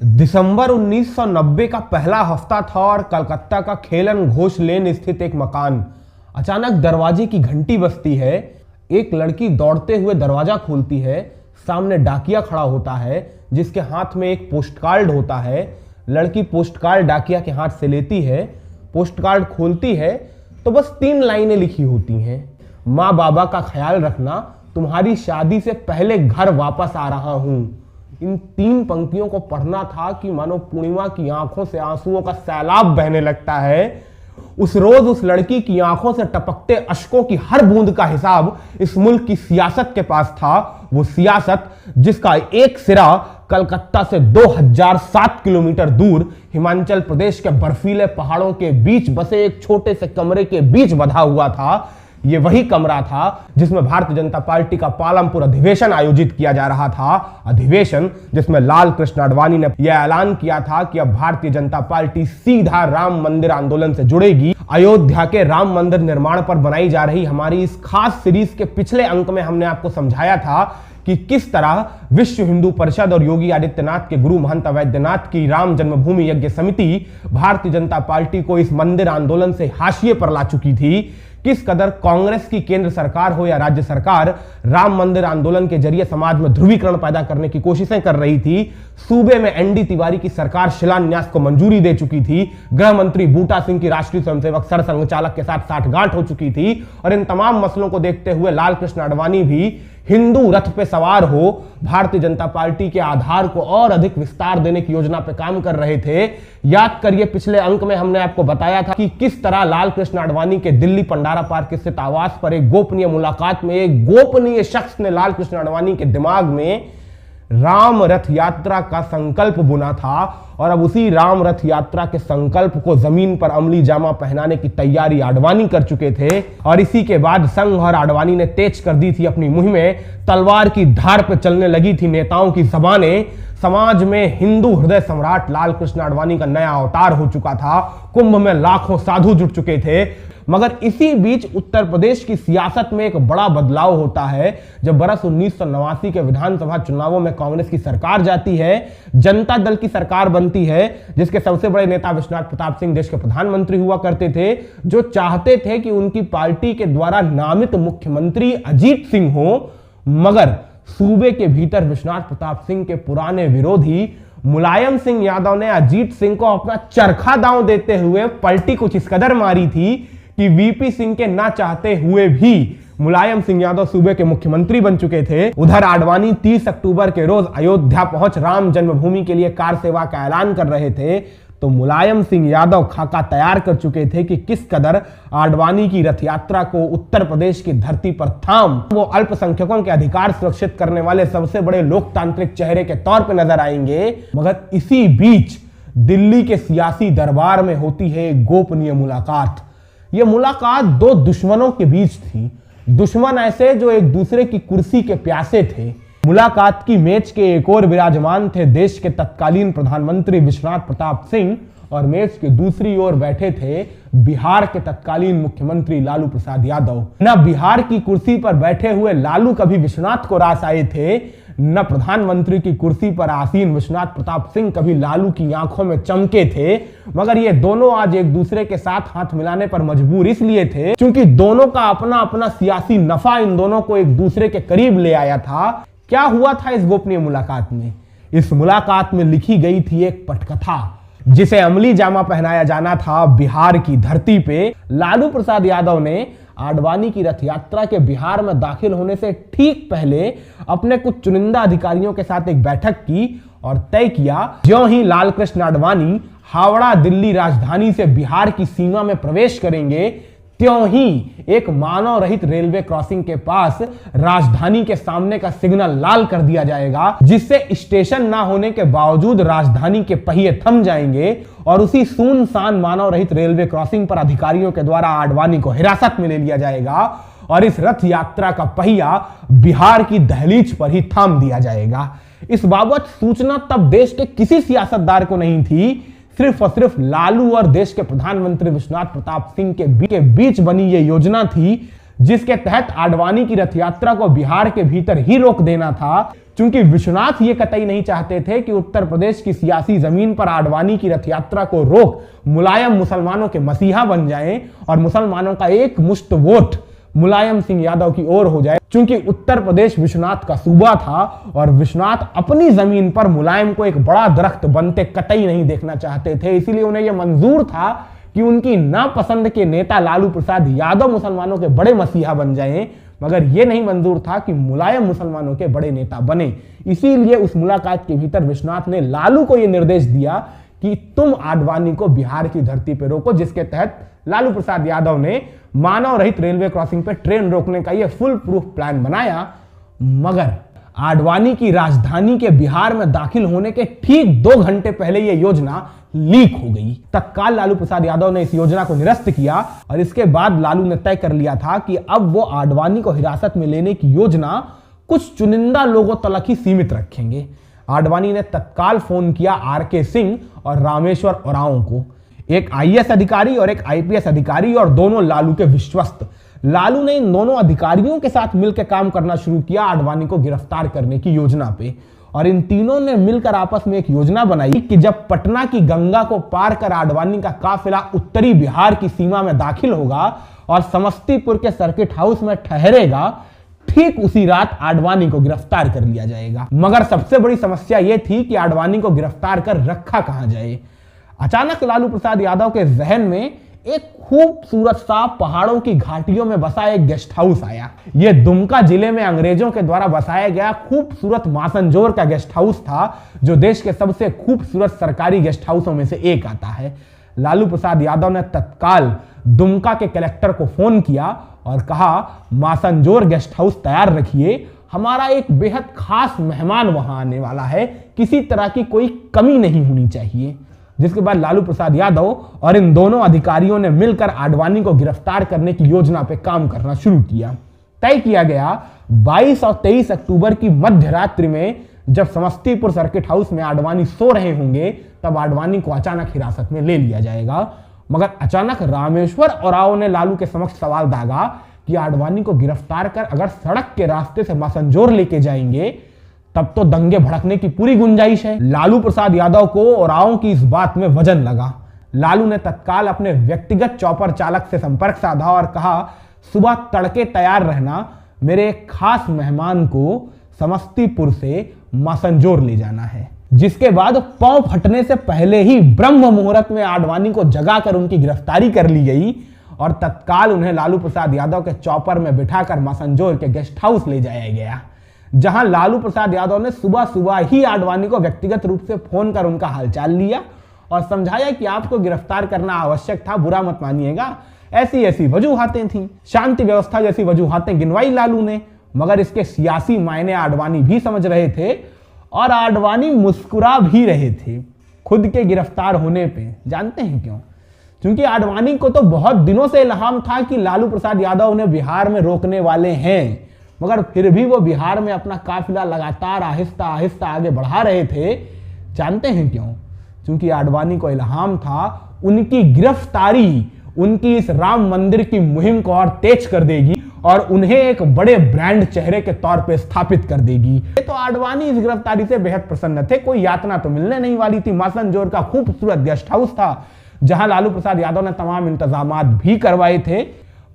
दिसंबर 1990 का पहला हफ्ता था और कलकत्ता का खेलन घोष लेन स्थित एक मकान। अचानक दरवाजे की घंटी बजती है। एक लड़की दौड़ते हुए दरवाजा खोलती है। सामने डाकिया खड़ा होता है जिसके हाथ में एक पोस्ट कार्ड होता है। लड़की पोस्ट कार्ड डाकिया के हाथ से लेती है, पोस्ट कार्ड खोलती है तो बस 3 लाइनें लिखी होती हैं। माँ बाबा का ख्याल रखना, तुम्हारी शादी से पहले घर वापस आ रहा हूं। इन 3 पंक्तियों को पढ़ना था कि मानो पूर्णिमा की आंखों से आंसुओं का सैलाब बहने लगता है। उस रोज उस लड़की की आंखों से टपकते अश्कों की हर बूंद का हिसाब इस मुल्क की सियासत के पास था। वो सियासत जिसका एक सिरा कलकत्ता से 2007 किलोमीटर दूर हिमाचल प्रदेश के बर्फीले पहाड़ों के बीच बसे एक छोटे से कमरे के बीच बंधा हुआ था। ये वही कमरा था जिसमें भारतीय जनता पार्टी का पालमपुर अधिवेशन आयोजित किया जा रहा था। अधिवेशन जिसमें लाल कृष्ण आडवाणी ने यह ऐलान किया था कि अब भारतीय जनता पार्टी सीधा राम मंदिर आंदोलन से जुड़ेगी। अयोध्या के राम मंदिर निर्माण पर बनाई जा रही हमारी इस खास सीरीज के पिछले अंक में हमने आपको समझाया था कि किस तरह विश्व हिंदू परिषद और योगी आदित्यनाथ के गुरु महंत वैद्यनाथ की राम जन्मभूमि यज्ञ समिति भारतीय जनता पार्टी को इस मंदिर आंदोलन से हाशिए पर ला चुकी थी। किस कदर कांग्रेस की केंद्र सरकार हो या राज्य सरकार राम मंदिर आंदोलन के जरिए समाज में ध्रुवीकरण पैदा करने की कोशिशें कर रही थी। सूबे में एनडी तिवारी की सरकार शिलान्यास को मंजूरी दे चुकी थी। गृह मंत्री बूटा सिंह की राष्ट्रीय स्वयंसेवक सरसंघ चालक के साथ साठगांठ हो चुकी थी। और इन तमाम मसलों को देखते हुए लाल कृष्ण आडवाणी भी हिंदू रथ पे सवार हो भारतीय जनता पार्टी के आधार को और अधिक विस्तार देने की योजना पे काम कर रहे थे। याद करिए, पिछले अंक में हमने आपको बताया था कि किस तरह लाल कृष्ण आडवाणी के दिल्ली पंडारा पार्क स्थित आवास पर एक गोपनीय मुलाकात में एक गोपनीय शख्स ने लाल कृष्ण आडवाणी के दिमाग में राम रथ यात्रा का संकल्प बुना था। और अब उसी राम रथ यात्रा के संकल्प को जमीन पर अमली जामा पहनाने की तैयारी आडवाणी कर चुके थे। और इसी के बाद संघ और आडवाणी ने तेज कर दी थी अपनी मुहिमें। तलवार की धार पर चलने लगी थी नेताओं की जबानें। समाज में हिंदू हृदय सम्राट लाल कृष्ण आडवाणी का नया अवतार हो चुका था। कुंभ में लाखों साधु जुट चुके थे। मगर इसी बीच उत्तर प्रदेश की सियासत में एक बड़ा बदलाव होता है जब बरस 1989 के विधानसभा चुनावों में कांग्रेस की सरकार जाती है, जनता दल की सरकार बनती है, जिसके सबसे बड़े नेता विश्वनाथ प्रताप सिंह देश के प्रधानमंत्री हुआ करते थे, जो चाहते थे कि उनकी पार्टी के द्वारा नामित मुख्यमंत्री अजीत सिंह हो। मगर सूबे के भीतर विश्वनाथ प्रताप सिंह के पुराने विरोधी मुलायम सिंह यादव ने अजीत सिंह को अपना चरखा दांव देते हुए पलटी कुछ इस कदर मारी थी कि वीपी सिंह के ना चाहते हुए भी मुलायम सिंह यादव सूबे के मुख्यमंत्री बन चुके थे। उधर आडवाणी 30 अक्टूबर के रोज अयोध्या पहुंच राम जन्मभूमि के लिए कार सेवा का ऐलान कर रहे थे, तो मुलायम सिंह यादव खाका तैयार कर चुके थे कि किस कदर आडवाणी की रथ यात्रा को उत्तर प्रदेश की धरती पर थाम वो अल्पसंख्यकों के अधिकार सुरक्षित करने वाले सबसे बड़े लोकतांत्रिक चेहरे के तौर पर नजर आएंगे। मगर इसी बीच दिल्ली के सियासी दरबार में होती है एक गोपनीय मुलाकात। यह मुलाकात 2 दुश्मनों के बीच थी। दुश्मन ऐसे जो एक दूसरे की कुर्सी के प्यासे थे। मुलाकात की मेज के एक और विराजमान थे देश के तत्कालीन प्रधानमंत्री विश्वनाथ प्रताप सिंह और मेज के दूसरी ओर बैठे थे बिहार के तत्कालीन मुख्यमंत्री लालू प्रसाद यादव। न बिहार की कुर्सी पर बैठे हुए लालू कभी विश्वनाथ को रास आए थे, न प्रधानमंत्री की कुर्सी पर आसीन विश्वनाथ प्रताप सिंह कभी लालू की आंखों में चमके थे। मगर ये दोनों आज एक दूसरे के साथ हाथ मिलाने पर मजबूर इसलिए थे क्योंकि दोनों का अपना अपना सियासी नफा इन दोनों को एक दूसरे के करीब ले आया था। क्या हुआ था इस गोपनीय मुलाकात में? इस मुलाकात में लिखी गई थी एक पटकथा जिसे अमली जामा पहनाया जाना था बिहार की धरती पे। लालू प्रसाद यादव ने आडवाणी की रथ यात्रा के बिहार में दाखिल होने से ठीक पहले अपने कुछ चुनिंदा अधिकारियों के साथ एक बैठक की और तय किया ज्यों ही लाल कृष्ण आडवाणी हावड़ा दिल्ली राजधानी से बिहार की सीमा में प्रवेश करेंगे, त्यों ही एक मानव रहित रेलवे क्रॉसिंग के पास राजधानी के सामने का सिग्नल लाल कर दिया जाएगा, जिससे स्टेशन ना होने के बावजूद राजधानी के पहिए थम जाएंगे और उसी सुनसान मानव रहित रेलवे क्रॉसिंग पर अधिकारियों के द्वारा आडवाणी को हिरासत में ले लिया जाएगा और इस रथ यात्रा का पहिया बिहार की दहलीज पर ही थाम दिया जाएगा। इस बाबत सूचना तब देश के किसी सियासतदार को नहीं थी। सिर्फ और सिर्फ लालू और देश के प्रधानमंत्री विश्वनाथ प्रताप सिंह के बीच बनी यह योजना थी जिसके तहत आडवाणी की रथ यात्रा को बिहार के भीतर ही रोक देना था। चूंकि विश्वनाथ ये कतई नहीं चाहते थे कि उत्तर प्रदेश की सियासी जमीन पर आडवाणी की रथ यात्रा को रोक मुलायम मुसलमानों के मसीहा बन जाएं और मुसलमानों का एक मुश्त वोट मुलायम सिंह यादव की ओर हो जाए। चूंकि उत्तर प्रदेश विश्वनाथ का सूबा था और विश्वनाथ अपनी जमीन पर मुलायम को एक बड़ा दरख्त बनते कतई नहीं देखना चाहते थे, इसीलिए उन्हें यह मंजूर था कि उनकी नापसंद के नेता लालू प्रसाद यादव मुसलमानों के बड़े मसीहा बन जाएं, मगर यह नहीं मंजूर था कि मुलायम मुसलमानों के बड़े नेता बने। इसीलिए उस मुलाकात के भीतर विश्वनाथ ने लालू को यह निर्देश दिया कि तुम आडवाणी को बिहार की धरती पर रोको, जिसके तहत लालू प्रसाद यादव ने मानव रहित रेलवे क्रॉसिंग पर ट्रेन रोकने का यह फुल प्रूफ प्लान बनाया। मगर आडवाणी की राजधानी के बिहार में दाखिल होने के ठीक 2 घंटे पहले यह योजना लीक हो गई। तत्काल लालू प्रसाद यादव ने इस योजना को निरस्त किया और इसके बाद लालू ने तय कर लिया था कि अब वो आडवाणी को हिरासत में लेने की योजना कुछ चुनिंदा लोगों तक ही सीमित रखेंगे। आडवाणी ने तत्काल फोन किया आरके सिंह और रामेश्वर ओरांव को, एक आईएएस अधिकारी और एक आईपीएस अधिकारी, और दोनों लालू के विश्वस्त। लालू ने इन दोनों अधिकारियों के साथ मिलकर काम करना शुरू किया आडवाणी को गिरफ्तार करने की योजना पे, और इन तीनों ने मिलकर आपस में एक योजना बनाई कि जब पटना की गंगा को पार कर आडवाणी का काफिला उत्तरी बिहार की सीमा में दाखिल होगा और समस्तीपुर के सर्किट हाउस में ठहरेगा, ठीक उसी रात आडवाणी को गिरफ्तार कर लिया जाएगा। मगर सबसे बड़ी समस्या यह थी कि आडवाणी को गिरफ्तार कर रखा कहां जाए। अचानक लालू प्रसाद यादव के जहन में एक खूबसूरत सा पहाड़ों की घाटियों में बसा एक गेस्ट हाउस आया। यह दुमका जिले में अंग्रेजों के द्वारा बसाया गया खूबसूरत मासनजोर का गेस्ट हाउस था, जो देश के सबसे खूबसूरत सरकारी गेस्ट हाउसों में से एक आता है। लालू प्रसाद यादव ने तत्काल दुमका के कलेक्टर को फोन किया और कहा, मासनजोर गेस्ट हाउस तैयार रखिए, हमारा एक बेहद खास मेहमान वहां आने वाला है, किसी तरह की कोई कमी नहीं होनी चाहिए। जिसके बाद लालू प्रसाद यादव और इन दोनों अधिकारियों ने मिलकर आडवाणी को गिरफ्तार करने की योजना पर काम करना शुरू किया। तय किया गया 22 और 23 अक्टूबर की मध्य रात्रि में जब समस्तीपुर सर्किट हाउस में आडवाणी सो रहे होंगे, तब आडवाणी को अचानक हिरासत में ले लिया जाएगा। मगर अचानक रामेश्वर ओरांव ने लालू के समक्ष सवाल दागा कि आडवाणी को गिरफ्तार कर अगर सड़क के रास्ते से मासनजोर लेके जाएंगे तब तो दंगे भड़कने की पूरी गुंजाइश है। लालू प्रसाद यादव को ओरांव की इस बात में वजन लगा। लालू ने तत्काल अपने व्यक्तिगत चौपर चालक से संपर्क साधा और कहा, सुबह तड़के तैयार रहना, मेरे एक खास मेहमान को समस्तीपुर से मासनजोर ले जाना है। जिसके बाद पांव फटने से पहले ही ब्रह्म मुहूर्त में आडवाणी को जगाकर उनकी गिरफ्तारी कर ली गई और तत्काल उन्हें लालू प्रसाद यादव के चौपर में बिठाकर मासनजोर के गेस्ट हाउस ले जाया गया, जहां लालू प्रसाद यादव ने सुबह सुबह ही आडवाणी को व्यक्तिगत रूप से फोन कर उनका हालचाल लिया और समझाया कि आपको गिरफ्तार करना आवश्यक था, बुरा मत मानिएगा, ऐसी ऐसी वजूहातें थीं। शांति व्यवस्था जैसी वजूहातें गिनवाई लालू ने, मगर इसके सियासी मायने आडवाणी भी समझ रहे थे और आडवाणी मुस्कुरा भी रहे थे खुद के गिरफ्तार होने पे। जानते हैं क्यों? क्योंकि आडवाणी को तो बहुत दिनों से इल्हाम था कि लालू प्रसाद यादव उन्हें बिहार में रोकने वाले हैं, मगर फिर भी वो बिहार में अपना काफिला लगातार आहिस्ता आहिस्ता आगे बढ़ा रहे थे। जानते हैं क्यों? क्योंकि आडवाणी को इल्हाम था उनकी गिरफ्तारी उनकी इस राम मंदिर की मुहिम को और तेज कर देगी और उन्हें एक बड़े ब्रांड चेहरे के तौर पे स्थापित कर देगी। तो आडवाणी इस गिरफ्तारी से बेहद प्रसन्न थे। कोई यातना तो मिलने नहीं वाली थी। मासनजोर का खूबसूरत गेस्ट हाउस था, जहां लालू प्रसाद यादव ने तमाम इंतजामात भी करवाए थे।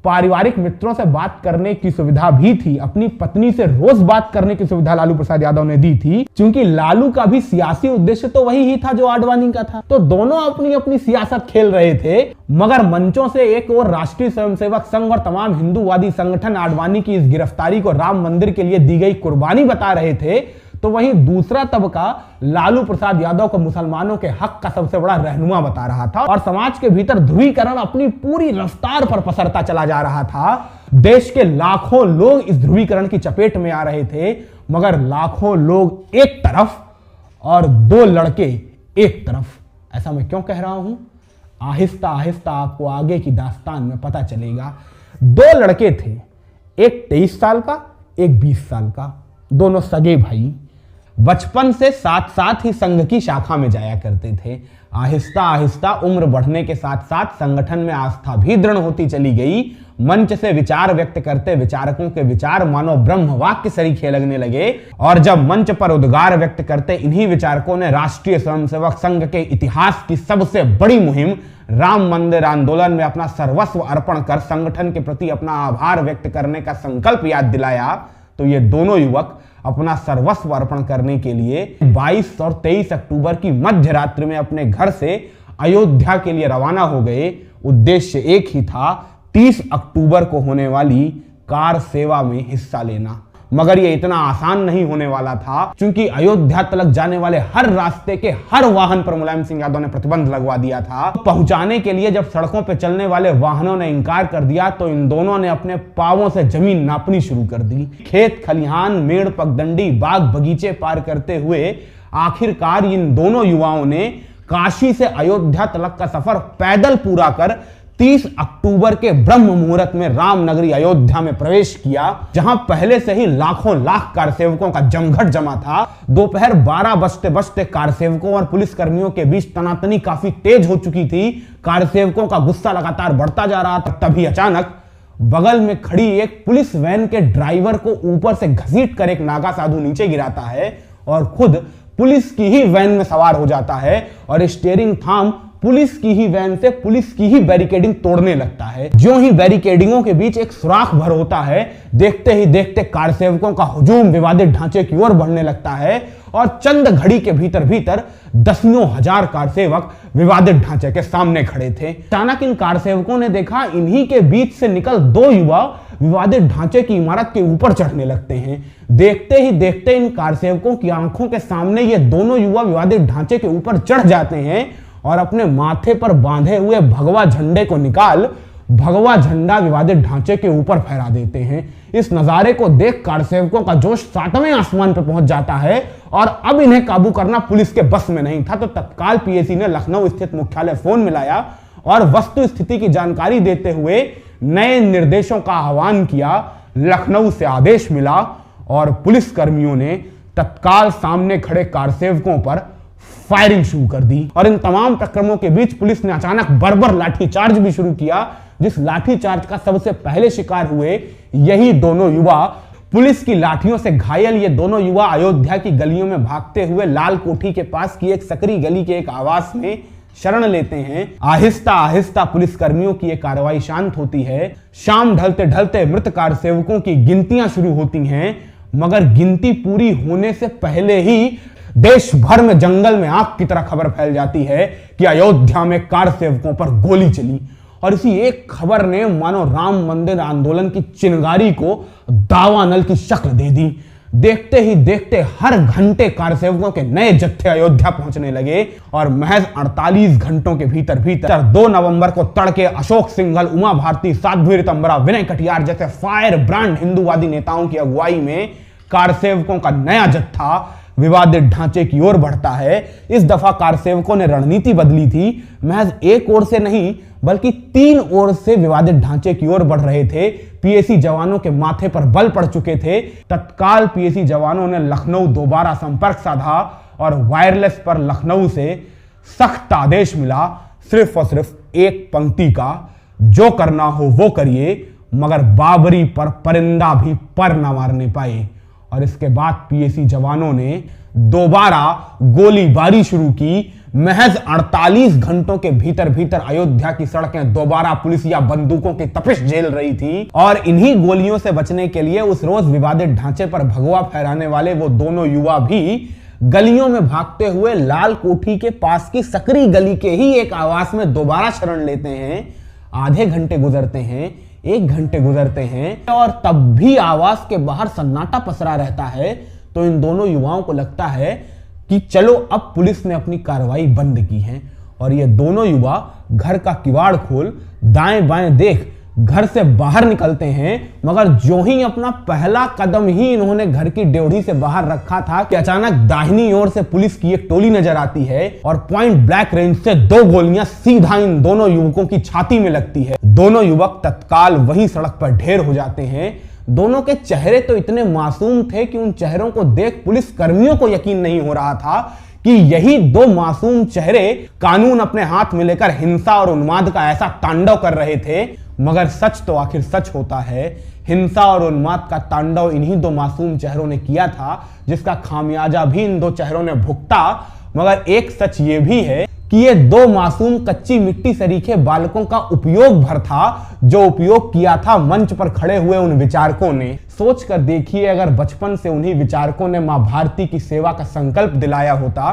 पारिवारिक मित्रों से बात करने की सुविधा भी थी। अपनी पत्नी से रोज बात करने की सुविधा लालू प्रसाद यादव ने दी थी, क्योंकि लालू का भी सियासी उद्देश्य तो वही ही था जो आडवाणी का था। तो दोनों अपनी अपनी सियासत खेल रहे थे, मगर मंचों से एक और राष्ट्रीय स्वयंसेवक संघ और तमाम हिंदूवादी संगठन आडवाणी की इस गिरफ्तारी को राम मंदिर के लिए दी गई कुर्बानी बता रहे थे, तो वहीं दूसरा तबका लालू प्रसाद यादव को मुसलमानों के हक का सबसे बड़ा रहनुमा बता रहा था और समाज के भीतर ध्रुवीकरण अपनी पूरी रफ्तार पर पसरता चला जा रहा था। देश के लाखों लोग इस ध्रुवीकरण की चपेट में आ रहे थे, मगर लाखों लोग एक तरफ और 2 लड़के एक तरफ। ऐसा मैं क्यों कह रहा हूं? आहिस्ता आहिस्ता आपको आगे की दास्तान में पता चलेगा। 2 लड़के थे, एक 23 साल का, एक 20 साल का, दोनों सगे भाई। बचपन से साथ साथ ही संघ की शाखा में जाया करते थे। आहिस्ता आहिस्ता उम्र बढ़ने के साथ साथ संगठन में आस्था भी दृढ़ होती चली गई। मंच से विचार व्यक्त करते विचारकों के विचार मानो ब्रह्म वाक्य सरीखे लगने लगे, और जब मंच पर उद्गार व्यक्त करते इन्हीं विचारकों ने राष्ट्रीय स्वयंसेवक संघ के इतिहास की सबसे बड़ी मुहिम राम मंदिर आंदोलन में अपना सर्वस्व अर्पण कर संगठन के प्रति अपना आभार व्यक्त करने का संकल्प याद दिलाया, तो ये दोनों युवक अपना सर्वस्व अर्पण करने के लिए 22 और 23 अक्टूबर की मध्य रात्रि में अपने घर से अयोध्या के लिए रवाना हो गए। उद्देश्य एक ही था, 30 अक्टूबर को होने वाली कार सेवा में हिस्सा लेना। मगर यह इतना आसान नहीं होने वाला था, क्योंकि अयोध्या तक जाने वाले हर रास्ते के हर वाहन पर मुलायम सिंह यादव ने प्रतिबंध लगवा दिया था। पहुंचाने के लिए जब सड़कों पर चलने वाले वाहनों ने इंकार कर दिया, तो इन दोनों ने अपने पांवों से जमीन नापनी शुरू कर दी। खेत खलिहान, मेड़, पगडंडी, बाग बगीचे पार करते हुए आखिरकार इन दोनों युवाओं ने काशी से अयोध्या तक का सफर पैदल पूरा कर 30 अक्टूबर के ब्रह्म मुहूर्त में रामनगरी अयोध्या में प्रवेश किया, जहां पहले से ही लाखों लाख कारसेवकों का जमघट जमा था। दोपहर 12 बजते बजते कारसेवकों और पुलिस कर्मियों के बीच तनातनी काफी तेज हो चुकी थी। कारसेवकों का गुस्सा लगातार बढ़ता जा रहा था। तभी अचानक बगल में खड़ी एक पुलिस वैन के ड्राइवर को ऊपर से घसीट कर एक नागा साधु नीचे गिराता है और खुद पुलिस की ही वैन में सवार हो जाता है और स्टीयरिंग थाम पुलिस की ही वैन से पुलिस की ही बैरिकेडिंग तोड़ने लगता है। ज्यों ही बैरिकेडिंगों के बीच एक सुराख भर होता है, देखते ही देखते कारसेवकों का हुजूम विवादित ढांचे की ओर बढ़ने लगता है और चंद घड़ी के भीतर भीतर दसियों हजार कारसेवक विवादित ढांचे के सामने खड़े थे। अचानक इन कारसेवकों ने देखा इन्हीं के बीच से निकल दो युवा विवादित ढांचे की इमारत के ऊपर चढ़ने लगते हैं। देखते ही देखते इन कारसेवकों की आंखों के सामने ये दोनों युवा विवादित ढांचे के ऊपर चढ़ जाते हैं और अपने माथे पर बांधे हुए भगवा झंडे को निकाल भगवा झंडा विवादित ढांचे के ऊपर फहरा देते हैं। इस नजारे को देख कारसेवकों का जोश 7वें आसमान पर पहुंच जाता है और अब इन्हें काबू करना पुलिस के बस में नहीं था। तो तत्काल पीएसी ने लखनऊ स्थित मुख्यालय फोन मिलाया और वस्तु स्थिति की जानकारी देते हुए नए निर्देशों का आह्वान किया। लखनऊ से आदेश मिला और पुलिस कर्मियों ने तत्काल सामने खड़े कारसेवकों पर फायरिंग शुरू कर दी। और इन तमाम प्रक्रमों के बीच पुलिस ने अचानक बर्बर लाठीचार्ज भी शुरू किया, जिस लाठीचार्ज का सबसे पहले शिकार हुए यही दोनों युवा। पुलिस की लाठियों से घायल ये दोनों युवा अयोध्या की गलियों में भागते हुए लाल कोठी के पास की एक सकरी गली के एक आवास में शरण लेते हैं। आहिस्ता आहिस्ता पुलिस कर्मियों की यह कार्रवाई शांत होती है। शाम ढलते ढलते मृत कारसेवकों की गिनतियां शुरू होती हैं, मगर गिनती पूरी होने से पहले ही देश भर में जंगल में आग की तरह खबर फैल जाती है कि अयोध्या में कारसेवकों पर गोली चली। और इसी एक खबर ने मानो राम मंदिर आंदोलन की चिंगारी को दावानल की शक्ल दे दी। देखते ही देखते हर घंटे कारसेवकों के नए जत्थे अयोध्या पहुंचने लगे और महज 48 घंटों के भीतर भीतर 2 नवंबर को तड़के अशोक सिंघल, उमा भारती, साध्वी ऋतंबरा, विनय कटियार जैसे फायर ब्रांड हिंदूवादी नेताओं की अगुवाई में कारसेवकों का नया जत्था विवादित ढांचे की ओर बढ़ता है। इस दफा कारसेवकों ने रणनीति बदली थी। महज एक ओर से नहीं बल्कि 3 ओर से विवादित ढांचे की ओर बढ़ रहे थे। पीएसी जवानों के माथे पर बल पड़ चुके थे। तत्काल पीएसी जवानों ने लखनऊ दोबारा संपर्क साधा और वायरलेस पर लखनऊ से सख्त आदेश मिला, सिर्फ और सिर्फ एक पंक्ति का, जो करना हो वो करिए मगर बाबरी पर परिंदा भी पर न मारने पाए। और इसके बाद पीएसी जवानों ने दोबारा गोलीबारी शुरू की। महज 48 घंटों के भीतर भीतर अयोध्या की सड़कें दोबारा पुलिस या बंदूकों की तपिश झेल रही थी। और इन्हीं गोलियों से बचने के लिए उस रोज विवादित ढांचे पर भगवा फहराने वाले वो दोनों युवा भी गलियों में भागते हुए लाल कोठी के पास की सकरी गली के ही एक आवास में दोबारा शरण लेते हैं। आधे घंटे गुजरते हैं, 1 घंटे गुजरते हैं और तब भी आवास के बाहर सन्नाटा पसरा रहता है। तो इन दोनों युवाओं को लगता है कि चलो अब पुलिस ने अपनी कार्रवाई बंद की है। और ये दोनों युवा घर का किवाड़ खोल दाएं बाएं देख घर से बाहर निकलते हैं, मगर जो ही अपना पहला कदम ही इन्होंने घर की ड्योढ़ी से बाहर रखा था कि अचानक दाहिनी ओर से पुलिस की एक टोली नजर आती है और पॉइंट ब्लैंक रेंज से 2 गोलियां सीधा इन दोनों युवकों की छाती में लगती है। दोनों युवक तत्काल वही सड़क पर ढेर हो जाते हैं। दोनों के चेहरे तो इतने मासूम थे कि उन चेहरों को देख पुलिस कर्मियों को यकीन नहीं हो रहा था कि यही दो मासूम चेहरे कानून अपने हाथ में लेकर हिंसा और उन्माद का ऐसा तांडव कर रहे थे। मगर सच तो आखिर सच होता है। हिंसा और उन्माद का तांडव इन्हीं दो मासूम चेहरों ने किया था, जिसका खामियाजा भी इन दो चेहरों ने भुगता। मगर एक सच ये भी है कि ये दो मासूम कच्ची मिट्टी सरीखे बालकों का उपयोग भर था, जो उपयोग किया था मंच पर खड़े हुए उन विचारकों ने। सोच कर देखिए, अगर बचपन से उन्हीं विचारकों ने मां भारती की सेवा का संकल्प दिलाया होता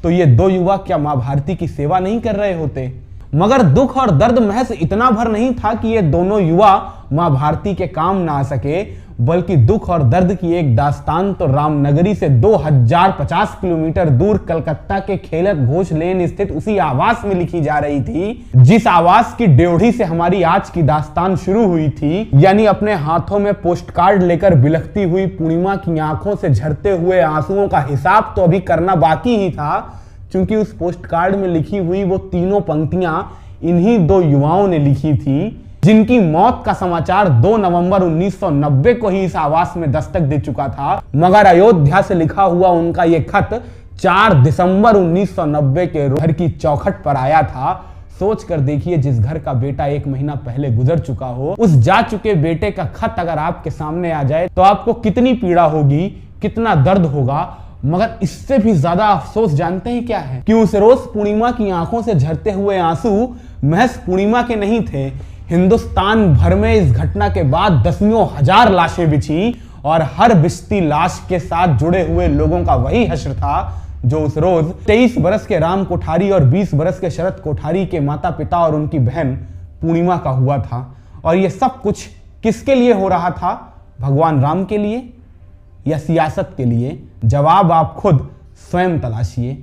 तो ये दो युवा क्या मां भारती की सेवा नहीं कर रहे होते। मगर दुख और दर्द महज इतना भर नहीं था कि ये दोनों युवा मां भारती के काम ना आ सके, बल्कि दुख और दर्द की एक दास्तान तो रामनगरी से 2050 किलोमीटर दूर कलकत्ता के खेलत घोष लेन स्थित उसी आवास में लिखी जा रही थी, जिस आवास की ड्योढ़ी से हमारी आज की दास्तान शुरू हुई थी। यानी अपने हाथों में पोस्ट कार्ड लेकर बिलखती हुई पूर्णिमा की आंखों से झरते हुए आंसुओं का हिसाब तो अभी करना बाकी ही था, क्योंकि उस पोस्ट कार्ड में लिखी हुई वो तीनों पंक्तियां इन्हीं दो युवाओं ने लिखी थी, जिनकी मौत का समाचार 2 नवंबर 1990 को ही इस आवास में दस्तक दे चुका था। मगर अयोध्या से लिखा हुआ उनका ये खत 4 दिसंबर 1990 के घर की चौखट पर आया था। सोच कर देखिए, जिस घर का बेटा 1 महीना पहले गुजर चुका हो, उस जा चुके बेटे का खत अगर आपके सामने आ जाए तो आपको कितनी पीड़ा होगी, कितना दर्द होगा। मगर इससे भी ज्यादा अफसोस जानते हैं क्या है? कि उस रोज पूर्णिमा की आंखों से झरते हुए आंसू महज पूर्णिमा के नहीं थे। हिंदुस्तान भर में इस घटना के बाद दसियों हजार लाशें बिछी और हर बिछती लाश के साथ जुड़े हुए लोगों का वही हश्र था जो उस रोज 23 बरस के राम कोठारी और 20 बरस के शरद कोठारी के माता पिता और उनकी बहन पूर्णिमा का हुआ था। और ये सब कुछ किसके लिए हो रहा था? भगवान राम के लिए या सियासत के लिए? जवाब आप खुद स्वयं तलाशिए।